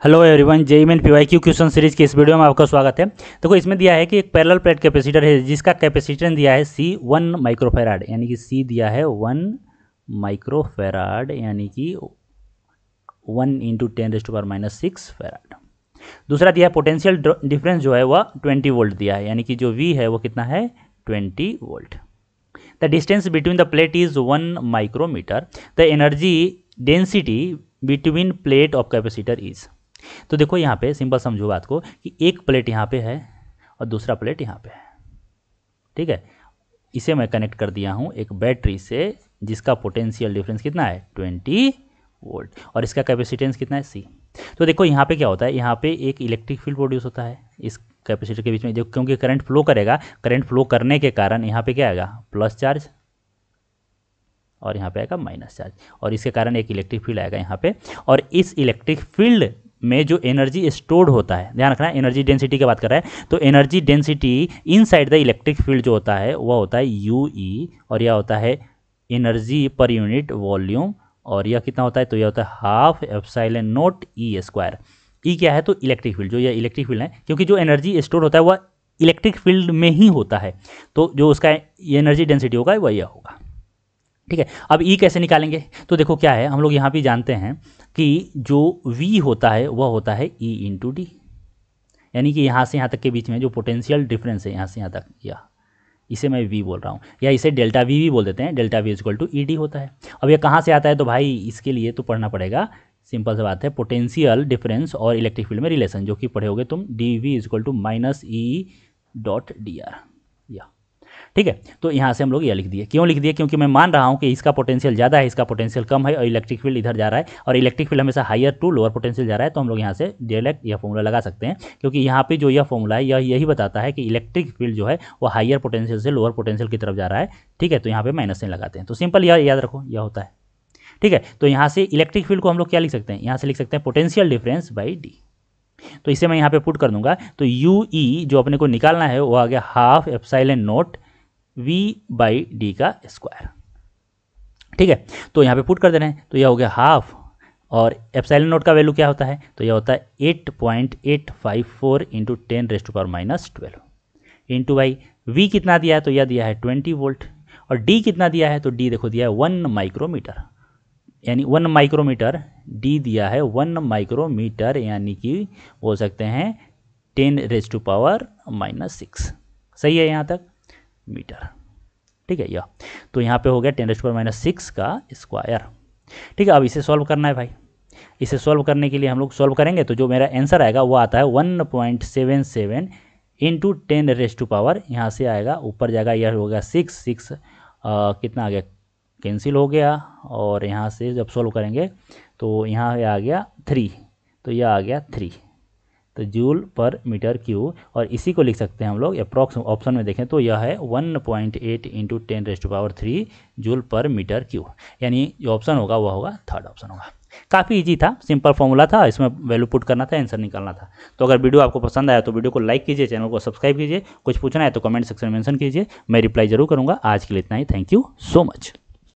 Hello everyone, JEE main PYQ question series की इस video में आपका स्वागत है। देखो इसमें दिया है कि एक पैरेलल प्लेट कैपेसिटर है जिसका कैपेसिटेंस दिया है C 1 माइक्रोफेराड, यानी कि C दिया है 1 माइक्रोफेराड, यानी कि 1 इंटू 10⁻⁻6 फेराड। दूसरा दिया है पोटेंशियल डिफरेंस जो है वह 20 वोल्ट दिया है, यानी कि जो V है वो कितना है 20 volt. The distance between the plate is 1 micrometre. The energy density between plate of capacitor is. तो देखो यहाँ पे सिंपल समझो बात को कि एक प्लेट यहाँ पे है और दूसरा प्लेट यहाँ पे है, ठीक है। इसे मैं कनेक्ट कर दिया हूँ एक बैटरी से जिसका पोटेंशियल डिफरेंस कितना है 20 वोल्ट और इसका कैपेसिटेंस कितना है C। तो देखो यहाँ पे क्या होता है, यहाँ पे एक इलेक्ट्रिक फील्ड प्रोड्यूस होता है इस कैपेसिटर के बीच में, जो क्योंकि करंट फ्लो करेगा, करंट फ्लो करने के कारण यहाँ पे क्या आएगा प्लस चार्ज और यहाँ पे आएगा माइनस चार्ज, और इसके कारण एक इलेक्ट्रिक फील्ड आएगा यहाँ पे। और इस इलेक्ट्रिक फील्ड में जो एनर्जी स्टोर्ड होता है, ध्यान रखना एनर्जी डेंसिटी की बात कर रहा है, तो energy density inside the electric field जो होता है वह होता है UE, और यह होता है एनर्जी पर यूनिट वॉल्यूम, और यह कितना होता है तो यह होता है half epsilon not E²। E क्या है तो इलेक्ट्रिक फील्ड, जो यह इलेक्ट्रिक फील्ड है, क्योंकि जो एनर्जी स्टोर होता है वह इलेक्ट्रिक फील्ड में ही होता है, तो जो उसका एनर्जी डेंसिटी होगा वह यह होगा, ठीक है। अब E कैसे निकालेंगे, तो देखो क्या है, हम लोग यहाँ भी जानते हैं कि जो V होता है वह होता है E इंटू डी, यानी कि यहाँ से यहाँ तक के बीच में जो पोटेंशियल डिफरेंस है यहाँ से यहाँ तक, या इसे मैं V बोल रहा हूँ, या इसे डेल्टा V भी बोल देते हैं, delta V equal to ED होता है। अब ये कहाँ से आता है, तो भाई इसके लिए तो पढ़ना पड़ेगा, सिंपल सी बात है, पोटेंशियल डिफरेंस और इलेक्ट्रिक फील्ड में रिलेशन, जो कि पढ़े होगे तुम dV इक्वल टू -E.dr, या ठीक है। तो यहाँ से हम लोग यह लिख दिए, क्यों लिख दिए, क्योंकि मैं मान रहा हूँ कि इसका पोटेंशियल ज़्यादा है, इसका पोटेंशियल कम है, और इलेक्ट्रिक फील्ड इधर जा रहा है, और इलेक्ट्रिक फील्ड हमेशा हायर टू लोअर पोटेंशियल जा रहा है, तो हम लोग यहाँ से डायरेक्ट यह फॉर्मूला लगा सकते हैं, क्योंकि यहाँ पे जो यह फॉर्मूला है यह यही बताता है कि इलेक्ट्रिक फील्ड जो है वो हायर पोटेंशियल से लोअर पोटेंशियल की तरफ जा रहा है, ठीक है। तो यहाँ पे माइनस नहीं लगाते हैं, तो सिंपल यह याद रखो यह होता है, ठीक है। तो यहाँ से इलेक्ट्रिक फील्ड को हम लोग क्या लिख सकते हैं, यहाँ से लिख सकते हैं पोटेंशियल डिफरेंस बाई डी। तो इसे मैं यहाँ पे पुट कर दूंगा, तो UE जो अपने को निकालना है वो आ गया हाफ एप्सिलॉन नॉट V/d का स्क्वायर, ठीक है। तो यहाँ पे पुट कर दे रहे हैं, तो यह हो गया हाफ, और एप्सिलॉन नॉट का वैल्यू क्या होता है, तो यह होता है 8.854 इंटू 10⁻⁻12 इंटू भाई V कितना दिया है, तो यह दिया है 20 वोल्ट, और D कितना दिया है, तो D देखो दिया है 1 माइक्रोमीटर, यानी 1 माइक्रोमीटर, D दिया है 1 माइक्रोमीटर, यानी कि बोल सकते हैं 10⁻⁻6, सही है यहाँ तक मीटर, ठीक है। यह तो यहाँ पे हो गया 10⁻⁻6 का स्क्वायर, ठीक है। अब इसे सॉल्व करना है भाई, इसे सॉल्व करने के लिए हम लोग सॉल्व करेंगे, तो जो मेरा आंसर आएगा वो आता है 1.77 इंटू 10⁻, यहाँ से आएगा ऊपर जाएगा, यह हो गया 6 कितना आ गया कैंसिल हो गया, और यहाँ से जब सॉल्व करेंगे तो यहाँ आ गया 3, तो यह आ गया 3, तो जूल पर मीटर क्यूब, और इसी को लिख सकते हैं हम लोग अप्रॉक्स ऑप्शन में देखें तो यह है 1.8 into 10⁻³ joule per metre cube, यानी जो ऑप्शन होगा वह होगा थर्ड ऑप्शन होगा। काफ़ी इजी था, सिंपल फॉर्मूला था, इसमें वैल्यू पुट करना था, आंसर निकालना था। तो अगर वीडियो आपको पसंद आया तो वीडियो को लाइक कीजिए, चैनल को सब्सक्राइब कीजिए, कुछ पूछना है तो कमेंट सेक्शन में मेंशन कीजिए, मैं रिप्लाई जरूर करूँगा। आज के लिए इतना ही, थैंक यू सो मच।